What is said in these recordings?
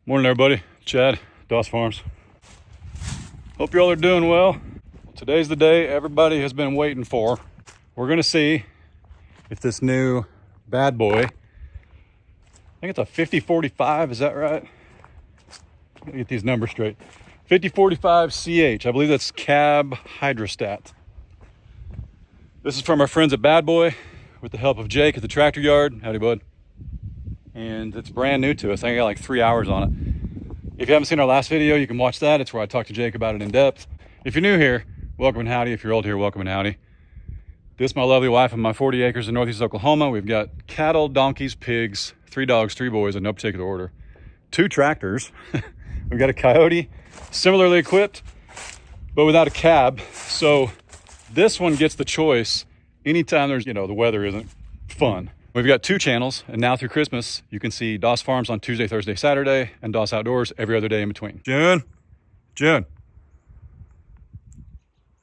Morning everybody, Chad, Doss Farms. Hope y'all are doing well. Today's the day everybody has been waiting for. We're gonna see if this new bad boy, I think it's a 5045, is that right? Let me get these numbers straight. 5045 CH, I believe that's cab hydrostat. This is from our friends at Bad Boy with the help of Jake at the tractor yard. Howdy, bud. And it's brand new to us. I think I got like 3 hours on it. If you haven't seen our last video, you can watch that. It's where I talked to Jake about it in depth. If you're new here, welcome and howdy. If you're old here, welcome and howdy. This is my lovely wife and my 40 acres in Northeast Oklahoma. We've got cattle, donkeys, pigs, 3 dogs, 3 boys in no particular order, 2 tractors. We've got a Coyote, similarly equipped, but without a cab. So this one gets the choice anytime there's, the weather isn't fun. We've got 2 channels, and now through Christmas, you can see Doss Farms on Tuesday, Thursday, Saturday, and Doss Outdoors every other day in between. June.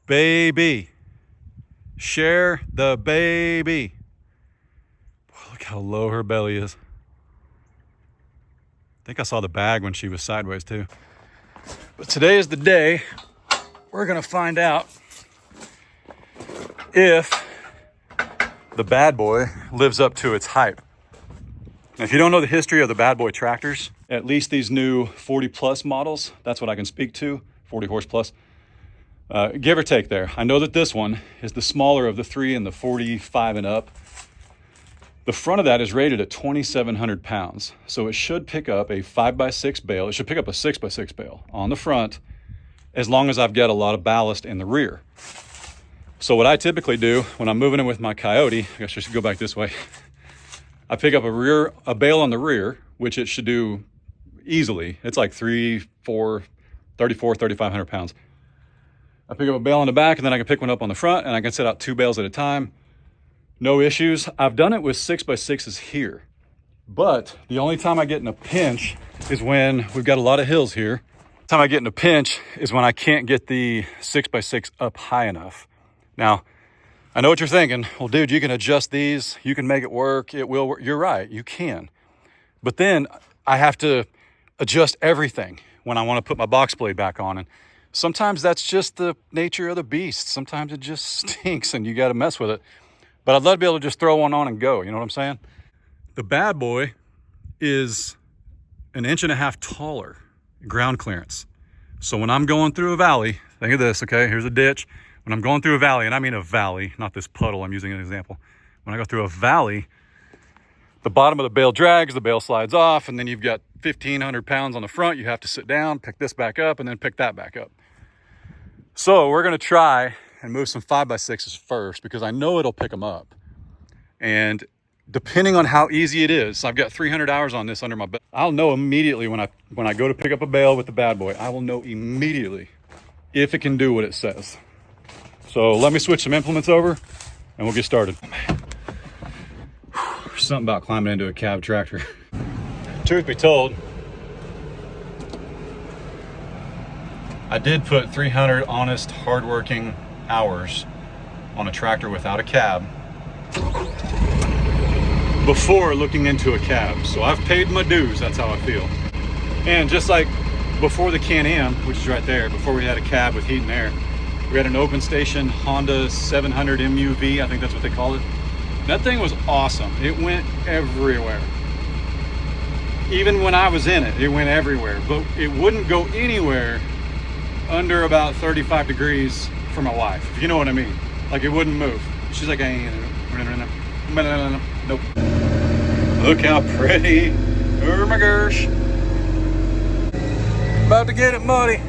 Baby. Share the baby. Boy, look how low her belly is. I think I saw the bag when she was sideways too. But today is the day we're gonna find out if the Bad Boy lives up to its hype. Now, if you don't know the history of the Bad Boy tractors, at least these new 40 plus models, that's what I can speak to, 40 horse plus, give or take there. I know that this one is the smaller of the 3 and the 45 and up. The front of that is rated at 2,700 pounds. So it should pick up a 5x6 bale. It should pick up a 6x6 bale on the front, as long as I've got a lot of ballast in the rear. So what I typically do when I'm moving in with my Coyote, I guess I should go back this way. I pick up a bale on the rear, which it should do easily. It's like 3,500 pounds. I pick up a bale on the back, and then I can pick one up on the front, and I can set out 2 bales at a time. No issues. I've done it with 6x6s here, but the only time I get in a pinch is when we've got a lot of hills here. The time I get in a pinch is when I can't get the 6x6 up high enough. Now, I know what you're thinking. Well, dude, you can adjust these. You can make it work. It will work. You're right. You can. But then I have to adjust everything when I want to put my box blade back on. And sometimes that's just the nature of the beast. Sometimes it just stinks and you got to mess with it. But I'd love to be able to just throw one on and go. You know what I'm saying? The Bad Boy is 1.5 inches taller ground clearance. So when I'm going through a valley, think of this, okay? Here's a ditch. When I'm going through a valley, and I mean a valley, not this puddle, I'm using an example. When I go through a valley, the bottom of the bale drags, the bale slides off, and then you've got 1,500 pounds on the front. You have to sit down, pick this back up, and then pick that back up. So we're gonna try and move some 5x6s first, because I know it'll pick them up. And depending on how easy it is, I've got 300 hours on this under my belt. I'll know immediately when I go to pick up a bale with the Bad Boy, I will know immediately if it can do what it says. So let me switch some implements over and we'll get started. There's something about climbing into a cab tractor. Truth be told, I did put 300 honest, hardworking hours on a tractor without a cab before looking into a cab. So I've paid my dues, that's how I feel. And just like before the Can-Am, which is right there, before we had a cab with heat and air, we had an open station Honda 700 MUV, I think that's what they call it. That thing was awesome. It went everywhere. Even when I was in it, it went everywhere. But it wouldn't go anywhere under about 35 degrees for my wife, if you know what I mean. Like, it wouldn't move. She's like, nope. Look how pretty. Oh my gosh. About to get it muddy.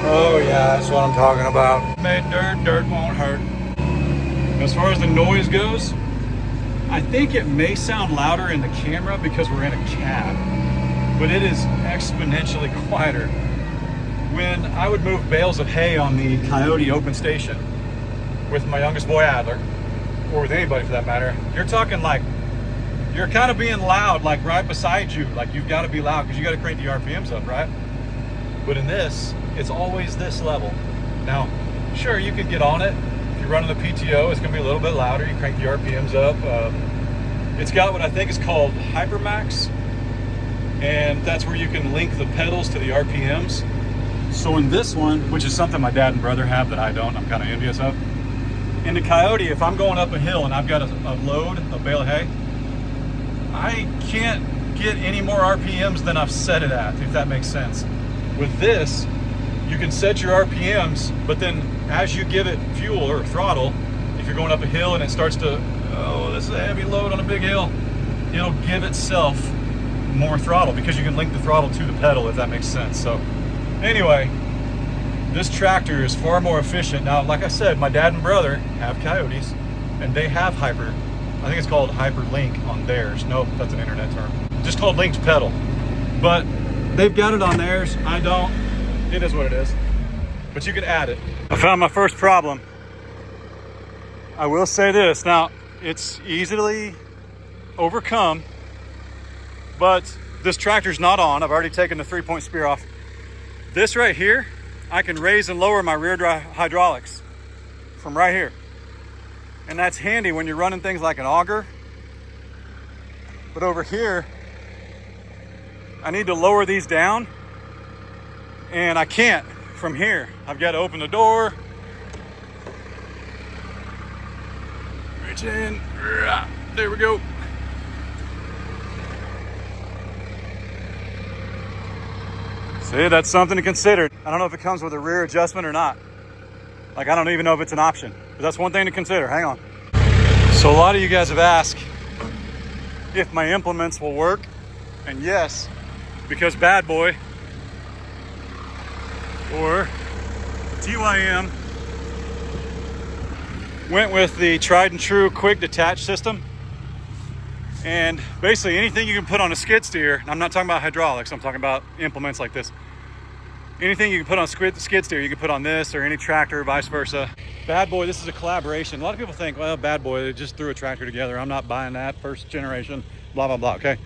Oh yeah, that's what I'm talking about. Made dirt won't hurt. As far as the noise goes, I think it may sound louder in the camera because we're in a cab, but it is exponentially quieter. When I would move bales of hay on the Coyote open station with my youngest boy Adler, or with anybody for that matter, you're talking like, you're kind of being loud, like right beside you. Like, you've got to be loud because you got to crank the RPMs up, right? But in this, it's always this level. Now, sure, you could get on it. If you're running the PTO, it's gonna be a little bit louder. You crank the RPMs up. It's got what I think is called Hypermax, and that's where you can link the pedals to the RPMs. So in this one, which is something my dad and brother have that I don't, I'm kind of envious of. In the Coyote, if I'm going up a hill and I've got a load, a bale of hay, I can't get any more RPMs than I've set it at, if that makes sense. With this, you can set your RPMs, but then as you give it fuel or throttle, if you're going up a hill and it starts to, oh, this is a heavy load on a big hill, it'll give itself more throttle because you can link the throttle to the pedal, if that makes sense. So anyway, this tractor is far more efficient. Now, like I said, my dad and brother have Coyotes and they have I think it's called Hyperlink on theirs. Nope, that's an internet term. Just called linked pedal. But they've got it on theirs. I don't. It is what it is. But you can add it. I found my first problem. I will say this. Now, it's easily overcome, but this tractor's not on. I've already taken the 3-point spear off. This right here, I can raise and lower my rear drive hydraulics from right here. And that's handy when you're running things like an auger. But over here, I need to lower these down, and I can't from here. I've got to open the door, reach in, there we go. See, that's something to consider. I don't know if it comes with a rear adjustment or not. Like, I don't even know if it's an option, but that's one thing to consider. Hang on. So a lot of you guys have asked if my implements will work, and yes, because Bad Boy or TYM went with the tried and true quick detach system. And basically anything you can put on a skid steer, I'm not talking about hydraulics, I'm talking about implements like this. Anything you can put on a skid steer, you can put on this or any tractor, vice versa. Bad Boy, this is a collaboration. A lot of people think, well, Bad Boy, they just threw a tractor together. I'm not buying that, first generation, blah, blah, blah, okay?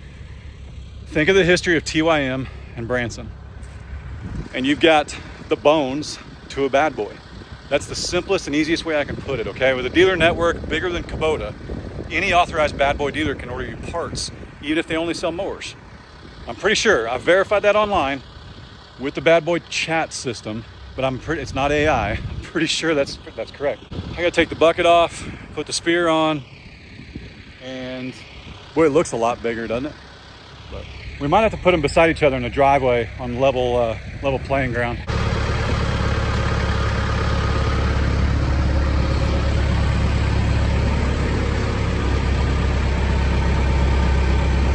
Think of the history of TYM and Branson. And you've got the bones to a Bad Boy. That's the simplest and easiest way I can put it, okay? With a dealer network bigger than Kubota, any authorized Bad Boy dealer can order you parts, even if they only sell mowers. I'm pretty sure, I've verified that online with the Bad Boy chat system, but it's not AI. I'm pretty sure that's correct. I gotta take the bucket off, put the spear on, and boy, it looks a lot bigger, doesn't it? But we might have to put them beside each other in the driveway on level playing ground.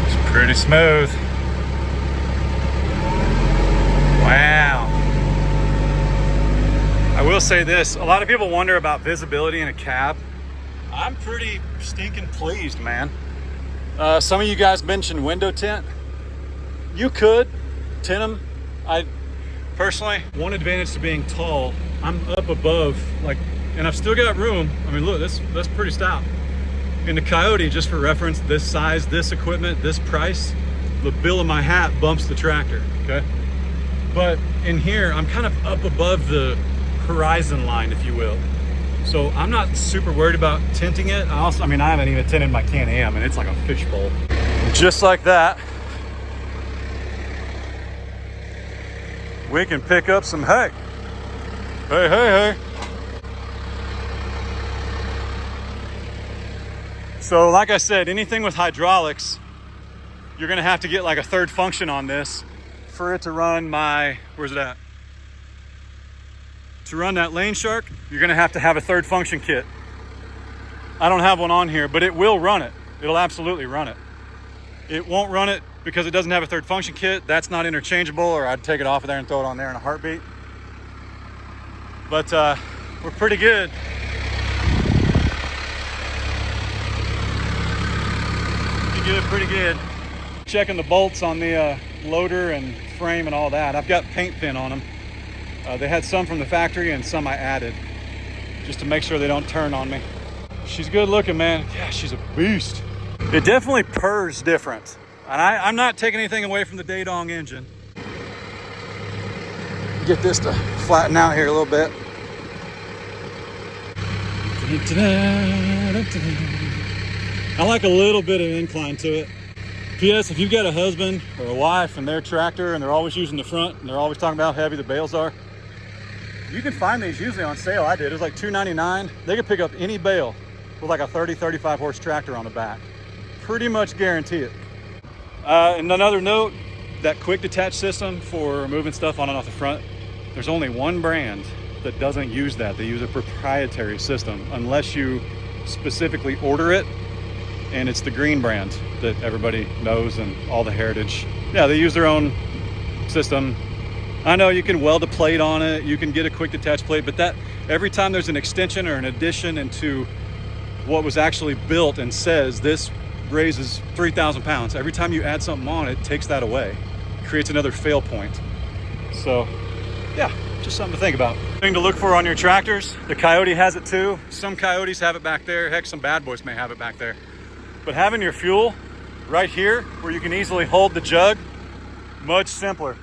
It's pretty smooth. Wow. I will say this, a lot of people wonder about visibility in a cab. I'm pretty stinking pleased, man. Some of you guys mentioned window tint. You could tint them. I personally, one advantage to being tall, I'm up above, like, and I've still got room. I mean, look, that's pretty stout. In the Coyote, just for reference, this size, this equipment, this price, the bill of my hat bumps the tractor, okay? But in here, I'm kind of up above the horizon line, if you will. So I'm not super worried about tinting it. I haven't even tinted my Can-Am, and it's like a fishbowl. Just like that, we can pick up some hay. Hey, hey, hey. So like I said, anything with hydraulics, you're gonna have to get like a third function on this for it to run my, where's it at? To run that Lane Shark, you're gonna have to have a third function kit. I don't have one on here, but it will run it. It'll absolutely run it. It won't run it because it doesn't have a third function kit. That's not interchangeable, or I'd take it off of there and throw it on there in a heartbeat. But we're pretty good. Pretty good. Checking the bolts on the loader and frame and all that. I've got paint thin on them. They had some from the factory and some I added just to make sure they don't turn on me. She's good looking, man. Yeah, she's a beast. It definitely purrs different. And I'm not taking anything away from the Daydong engine. Get this to flatten out here a little bit. I like a little bit of incline to it. P.S. if you've got a husband or a wife and their tractor and they're always using the front and they're always talking about how heavy the bales are, you can find these usually on sale. I did. It was like $2.99. They could pick up any bale with like a 30, 35 horse tractor on the back. Pretty much guarantee it. And another note, that quick detach system for moving stuff on and off the front, there's only one brand that doesn't use that. They use a proprietary system unless you specifically order it. And it's the green brand that everybody knows and all the heritage. Yeah, they use their own system. I know you can weld a plate on it, you can get a quick detach plate, but that every time there's an extension or an addition into what was actually built and says this raises 3,000 pounds, every time you add something on it, takes that away. Creates another fail point. So yeah, just something to think about. Thing to look for on your tractors. The Coyote has it too. Some Coyotes have it back there. Heck, some Bad Boys may have it back there. But having your fuel right here where you can easily hold the jug, much simpler.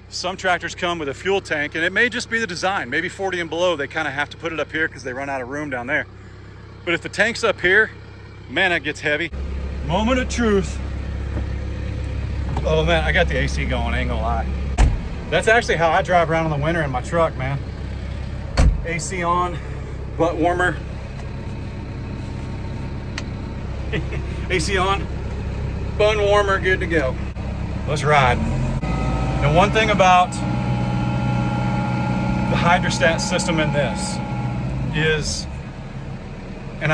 Some tractors come with a fuel tank, and it may just be the design. Maybe 40 and below, they kind of have to put it up here because they run out of room down there. But if the tank's up here, man, that gets heavy. Moment of truth. Oh man, I got the AC going, I ain't gonna lie. That's actually how I drive around in the winter in my truck, man. AC on, butt warmer. AC on, bun warmer, good to go. Let's ride. And one thing about the hydrostat system in this is, and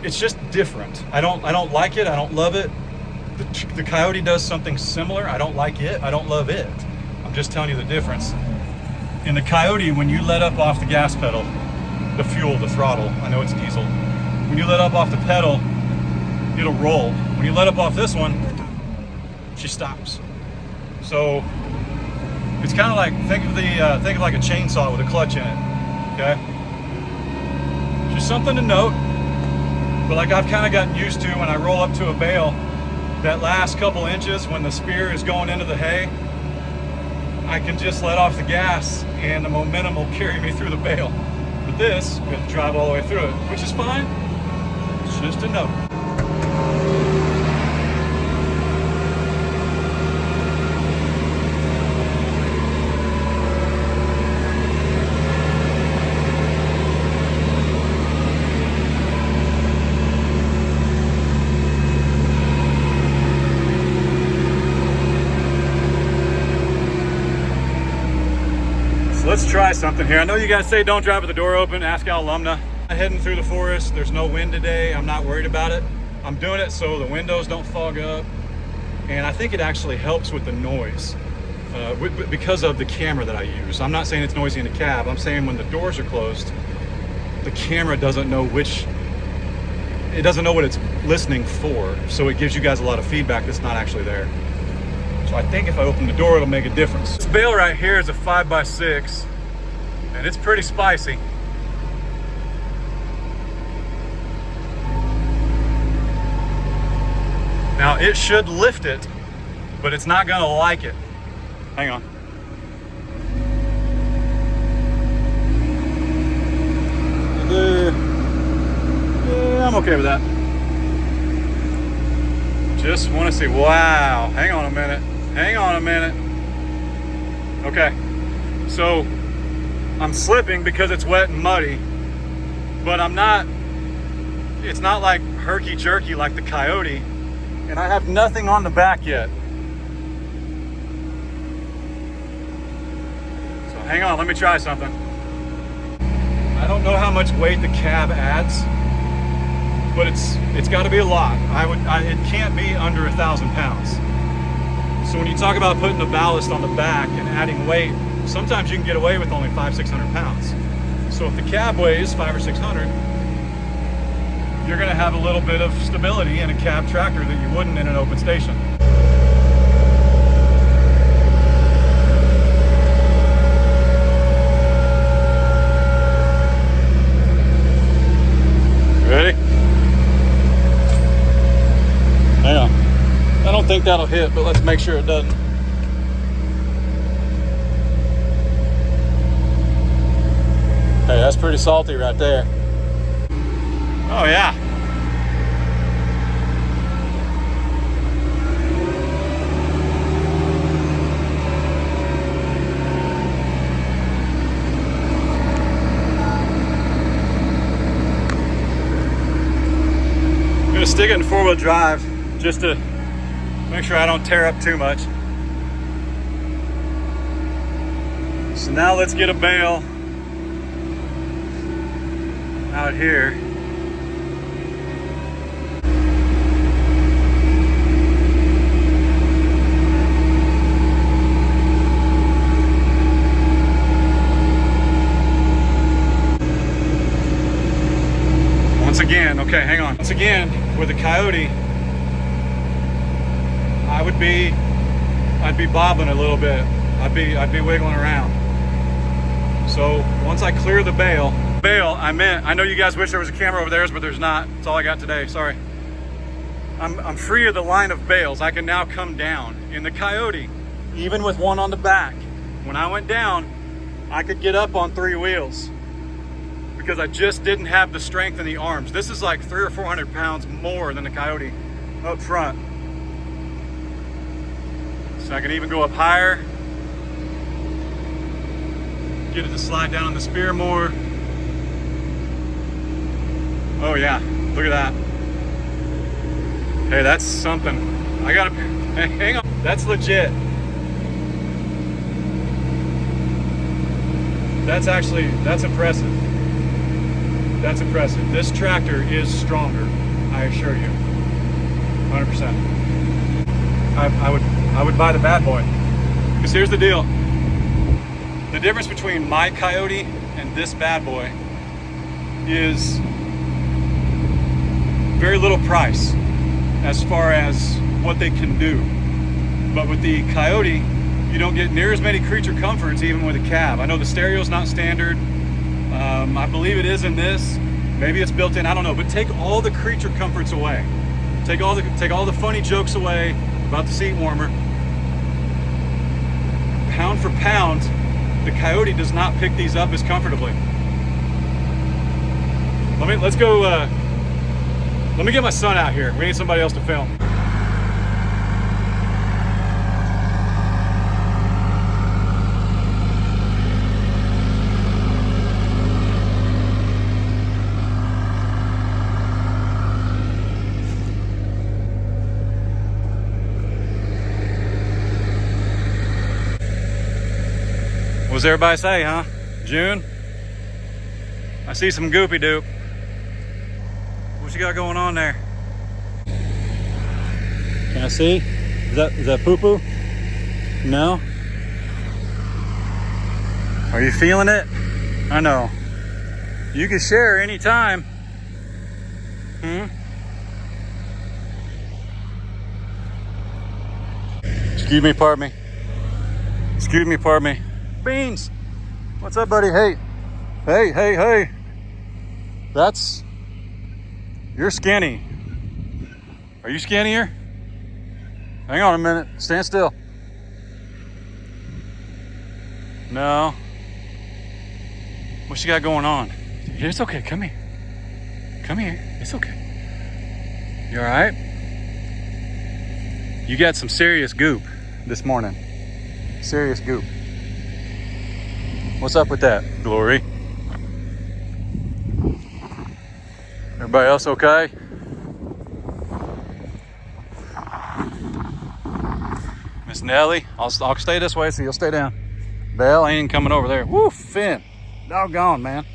it's just different. I don't like it. I don't love it. The Coyote does something similar. I don't like it. I don't love it. I'm just telling you the difference. In the Coyote, when you let up off the gas pedal, the fuel, the throttle, I know it's diesel. When you let up off the pedal, it'll roll. When you let up off this one, she stops. So it's kind of like, think of like a chainsaw with a clutch in it, okay? Just something to note. But like I've kind of gotten used to when I roll up to a bale, that last couple inches when the spear is going into the hay, I can just let off the gas and the momentum will carry me through the bale. But this, we have to drive all the way through it, which is fine. It's just a note. Let's try something here. I know you guys say don't drive with the door open, ask Al Alumna. I'm heading through the forest, there's no wind today, I'm not worried about it. I'm doing it so the windows don't fog up, and I think it actually helps with the noise because of the camera that I use. I'm not saying it's noisy in the cab, I'm saying when the doors are closed, the camera doesn't know what it's listening for, so it gives you guys a lot of feedback that's not actually there. So I think if I open the door, it'll make a difference. This bale right here is a 5x6, and it's pretty spicy. Now it should lift it, but it's not gonna like it. Hang on. Yeah, I'm okay with that. Just wanna see, wow, hang on a minute. Hang on a minute. Okay, so I'm slipping because it's wet and muddy, but it's not like herky-jerky like the Coyote, and I have nothing on the back yet. So hang on, let me try something. I don't know how much weight the cab adds, but it's got to be a lot. It can't be under 1,000 pounds. So when you talk about putting the ballast on the back and adding weight, sometimes you can get away with only 500-600 pounds. So if the cab weighs 500 or 600, you're going to have a little bit of stability in a cab tractor that you wouldn't in an open station. Ready? Hang on. I don't think that'll hit, but let's make sure it doesn't. Hey, that's pretty salty right there. Oh yeah. stick it in 4-wheel drive just to make sure I don't tear up too much. So now let's get a bale out here. Once again, okay, hang on. Once again, with a coyote, I'd be bobbing a little bit. I'd be wiggling around. So once I clear the bale, I know you guys wish there was a camera over there, but there's not. That's all I got today, sorry. I'm free of the line of bales. I can now come down. In the coyote, even with one on the back, when I went down, I could get up on 3 wheels because I just didn't have the strength in the arms. This is like 300 or 400 pounds more than the coyote up front. So I can even go up higher, get it to slide down on the spear more. Oh yeah, look at that. Hey, that's something. I gotta, hang on, that's legit. That's impressive. That's impressive. This tractor is stronger, I assure you, 100%. I would buy the bad boy. Because here's the deal. The difference between my coyote and this bad boy is very little price as far as what they can do. But with the coyote, you don't get near as many creature comforts even with a cab. I know the stereo's not standard. I believe it is in this. Maybe it's built in, I don't know. But take all the creature comforts away. Take all the funny jokes away about the seat warmer. Pound for pound, the coyote does not pick these up as comfortably. Let's go. Let me get my son out here. We need somebody else to film. What's everybody say, huh? June? I see some goopy doop. What you got going on there? Can I see? Is that poo-poo? No? Are you feeling it? I know. You can share anytime. Excuse me, pardon me. Excuse me, pardon me. Beans! What's up, buddy? Hey. Hey. You're skinny. Are you skinnier? Hang on a minute. Stand still. No. What you got going on? It's okay. Come here. Come here. It's okay. You all right? You got some serious goop this morning. Serious goop. What's up with that, Glory? Everybody else okay? Miss Nellie, I'll stay this way so you'll stay down. Belle ain't even coming over there. Woo, Finn. Doggone, man.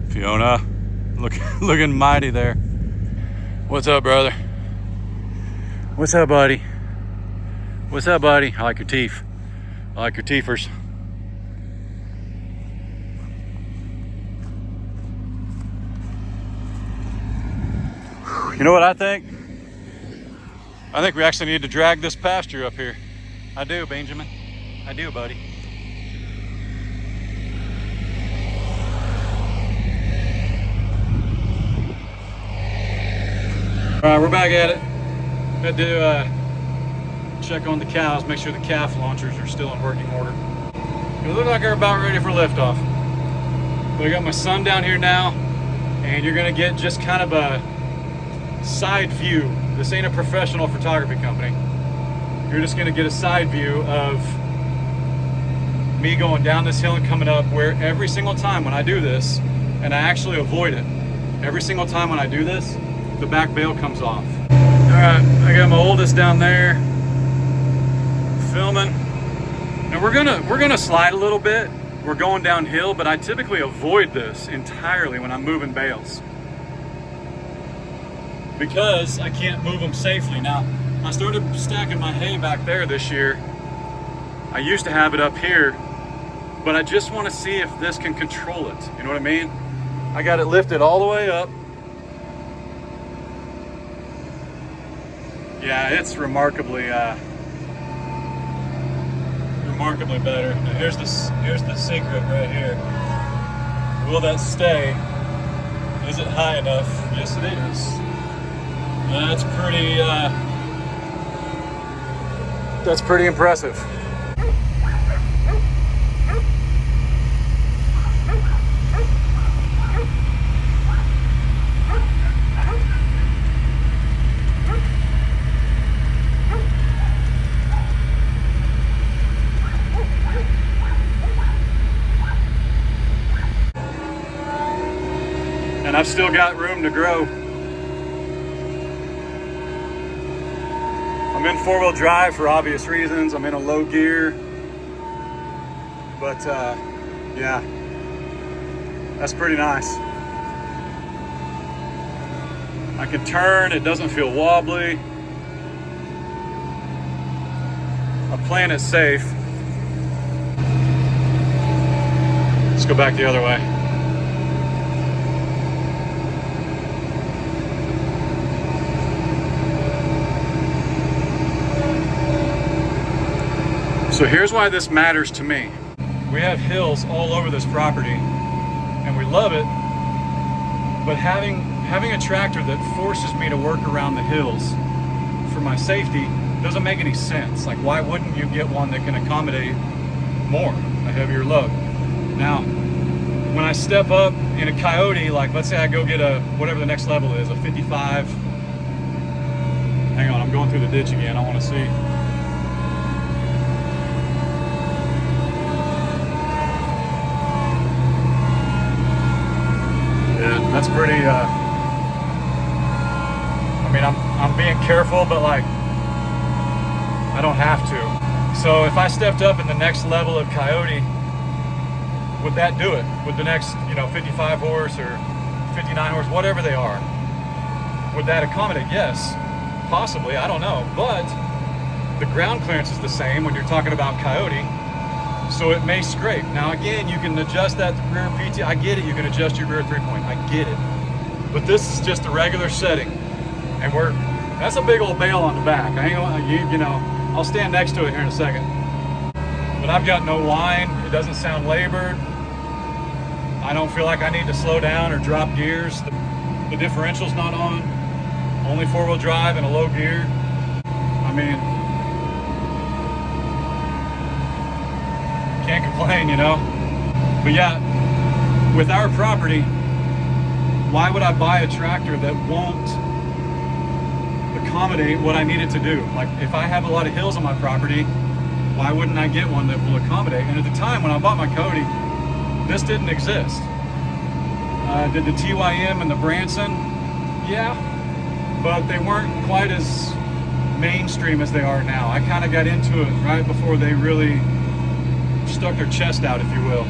Fiona, looking mighty there. What's up, brother? What's up, buddy? What's up, buddy? I like your teeth. I like your teethers. You know what I think? I think we actually need to drag this pasture up here. I do, Benjamin. I do, buddy. All right, we're back at it. Had to check on the cows, make sure the calf launchers are still in working order. It looks like they're about ready for liftoff. But I got my son down here now, and you're gonna get just kind of a side view. This ain't a professional photography company. You're just gonna get a side view of me going down this hill and coming up, where every single time when I do this, and I actually avoid it, every single time when I do this, the back bale comes off. All right, I got my oldest down there filming. Now we're gonna slide a little bit. We're going downhill, but I typically avoid this entirely when I'm moving bales because I can't move them safely. Now, I started stacking my hay back there this year. I used to have it up here, but I just want to see if this can control it. You know what I mean? I got it lifted all the way up. Yeah, it's remarkably better. Now here's the secret right here. Will that stay? Is it high enough? Yes, it is. That's pretty impressive. And I've still got room to grow. I'm in four-wheel drive for obvious reasons. I'm in a low gear. But yeah, that's pretty nice. I can turn, it doesn't feel wobbly. I'm playing it safe. Let's go back the other way. So here's why this matters to me. We have hills all over this property and we love it, but having a tractor that forces me to work around the hills for my safety doesn't make any sense. Like, why wouldn't you get one that can accommodate more, a heavier load? Now, when I step up in a Coyote, like let's say I go get a, whatever the next level is, a 55. Hang on, I'm going through the ditch again, I want to see. That's pretty, I mean, I'm being careful, but like, I don't have to. So if I stepped up in the next level of Coyote, would that do it? Would the next, 55 horse or 59 horse, whatever they are, would that accommodate? Yes, possibly, I don't know. But the ground clearance is the same when you're talking about Coyote. So it may scrape. Now again, you can adjust that rear PT. I get it, you can adjust your rear 3-point. I get it. But this is just a regular setting. And that's a big old bale on the back. I ain't gonna, I'll stand next to it here in a second. But I've got no whine. It doesn't sound labored. I don't feel like I need to slow down or drop gears. The differential's not on. Only four-wheel drive and a low gear. I mean, can't complain, But yeah, with our property, why would I buy a tractor that won't accommodate what I need it to do? Like, if I have a lot of hills on my property, why wouldn't I get one that will accommodate? And at the time when I bought my Coyote, this didn't exist. Did the TYM and the Branson? Yeah, but they weren't quite as mainstream as they are now. I kind of got into it right before they really stuck their chest out, if you will.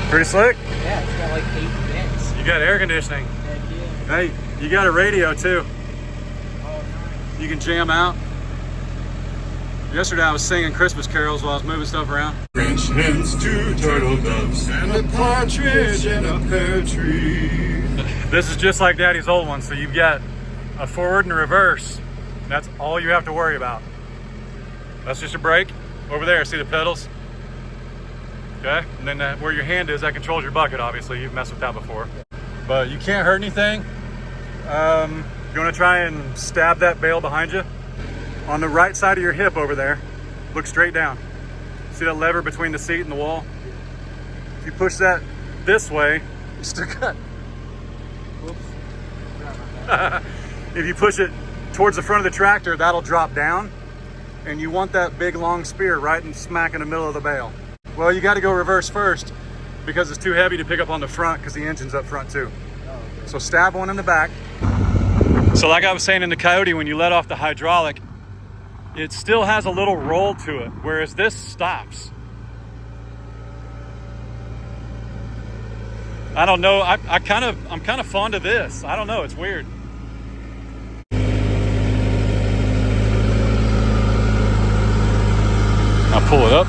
Pretty slick? Yeah, it's got like 8 vents. You got air conditioning. Heck yeah. Hey, you got a radio too. Oh, nice. You can jam out. Yesterday I was singing Christmas carols while I was moving stuff around. French hens, 2 turtle doves, and a partridge in a pear tree. This is just like Daddy's old one, so you've got a forward and a reverse. That's all you have to worry about. That's just a brake. Over there, see the pedals? Okay, and then where your hand is, that controls your bucket, obviously. You've messed with that before. But you can't hurt anything. You wanna try and stab that bale behind you? On the right side of your hip over there, look straight down. See that lever between the seat and the wall? If you push that this way, you still cut. Whoops. Sorry about that. If you push it towards the front of the tractor, that'll drop down, and you want that big long spear right in smack in the middle of the bale. Well, you gotta go reverse first because it's too heavy to pick up on the front because the engine's up front too. Oh, okay. So stab one in the back. So like I was saying in the Coyote, when you let off the hydraulic, it still has a little roll to it, whereas this stops. I don't know, I'm kind of fond of this. I don't know, it's weird. I'll pull it up.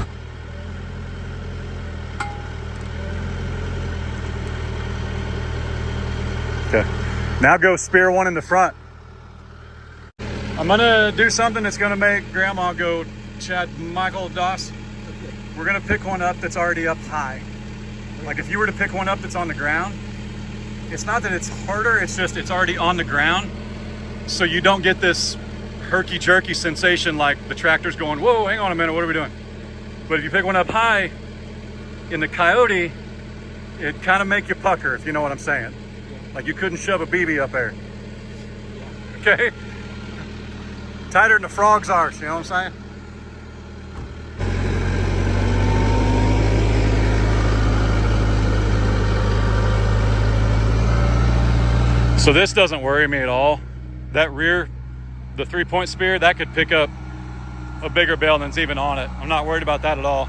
Okay, now go spear one in the front. I'm gonna do something that's gonna make Grandma go, Chad, Michael, Doss. Okay. We're gonna pick one up that's already up high. Like if you were to pick one up that's on the ground, it's not that it's harder, it's just it's already on the ground. So you don't get this herky-jerky sensation like the tractor's going, whoa, hang on a minute, what are we doing? But if you pick one up high, in the Coyote, it kind of make you pucker, if you know what I'm saying. Like you couldn't shove a BB up there. Okay? Tighter than the frog's arse, you know what I'm saying? So this doesn't worry me at all. That rear, the 3-point spear, that could pick up a bigger bale than's even on it. I'm not worried about that at all.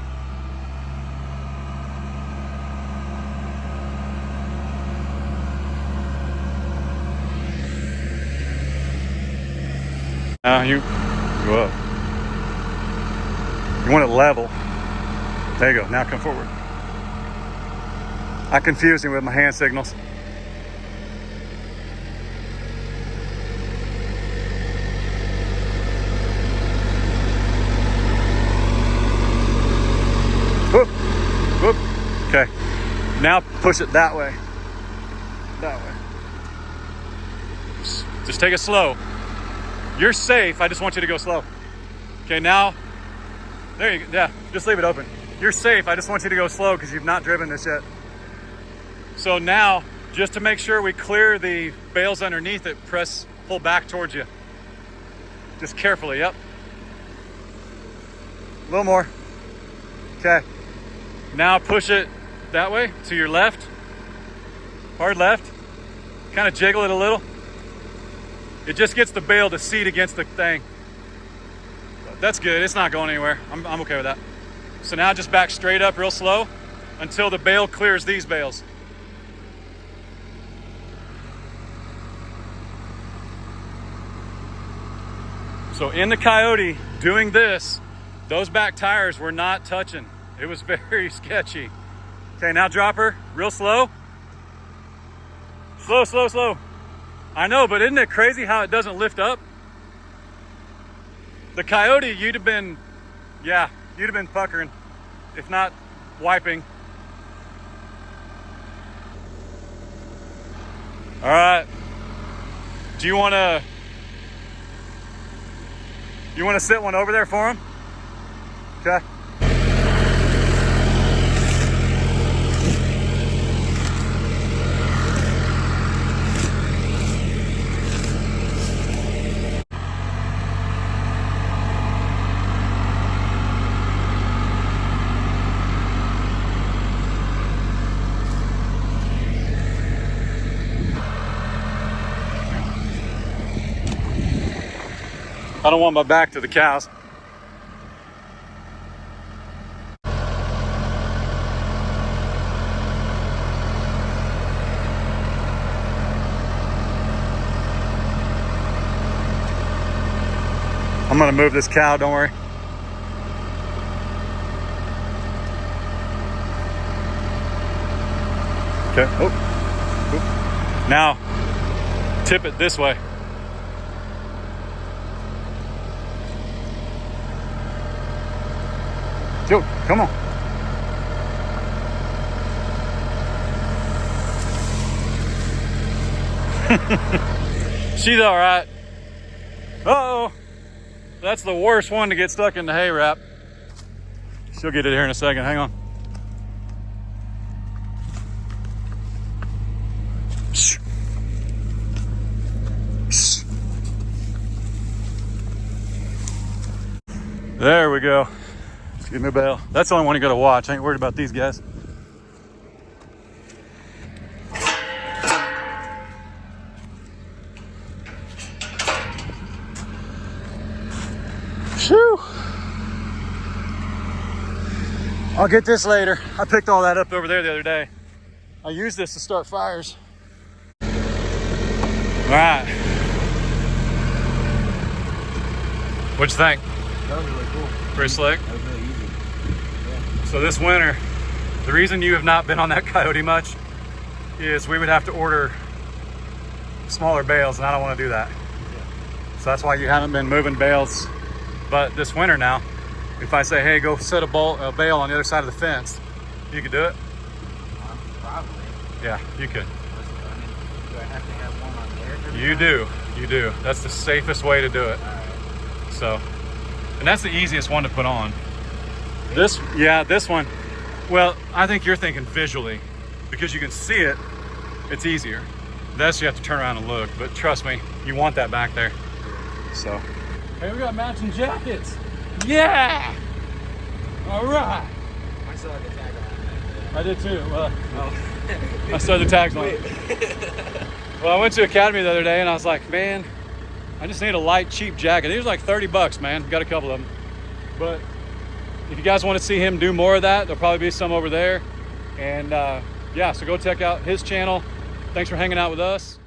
Now you go up. You want it level. There you go, now come forward. I confuse him with my hand signals. Whoop, whoop. Okay, now push it that way. That way. Just take it slow. You're safe, I just want you to go slow. Okay, now, there you go, yeah, just leave it open. You're safe, I just want you to go slow because you've not driven this yet. So now, just to make sure we clear the bales underneath it, pull back towards you. Just carefully, yep. A little more. Okay, now push it that way, to your left. Hard left, kind of jiggle it a little. It just gets the bale to seat against the thing. That's good, it's not going anywhere. I'm okay with that. So now just back straight up real slow until the bale clears these bales. So in the Coyote, doing this, those back tires were not touching. It was very sketchy. Okay, now drop her real slow. Slow, slow, slow. I know, but isn't it crazy how it doesn't lift up? The Coyote, you'd have been puckering, if not wiping. All right. Do you want to sit one over there for him? Okay. I don't want my back to the cows. I'm gonna move this cow, don't worry. Okay, oh. Now, tip it this way. Dude, come on. She's all right. Uh-oh. That's the worst one to get stuck in the hay wrap. She'll get it here in a second. Hang on. There we go. Let's give me a bell. That's the only one you gotta watch. I ain't worried about these guys. Whew. I'll get this later. I picked all that up over there the other day. I used this to start fires. All right. What'd you think? That was really cool. Pretty slick. That was really easy. Yeah. So this winter, the reason you have not been on that coyote much is we would have to order smaller bales, and I don't want to do that. So that's why you haven't been moving bales. But this winter now, if I say, hey, go set a bale on the other side of the fence, you could do it? Probably. Yeah, you could. Do I have to have one on there? You do. You do. That's the safest way to do it. So, and that's the easiest one to put on. This one, well, I think you're thinking visually. Because you can see it, it's easier. That's you have to turn around and look. But trust me, you want that back there. So. Hey, we got matching jackets. Yeah! All right. I still have the tag on. I did too. Oh. I started the tags on. Well, I went to Academy the other day and I was like, man, I just need a light, cheap jacket. These are like 30 bucks, man. Got a couple of them. But if you guys want to see him do more of that, there'll probably be some over there. And yeah, so go check out his channel. Thanks for hanging out with us.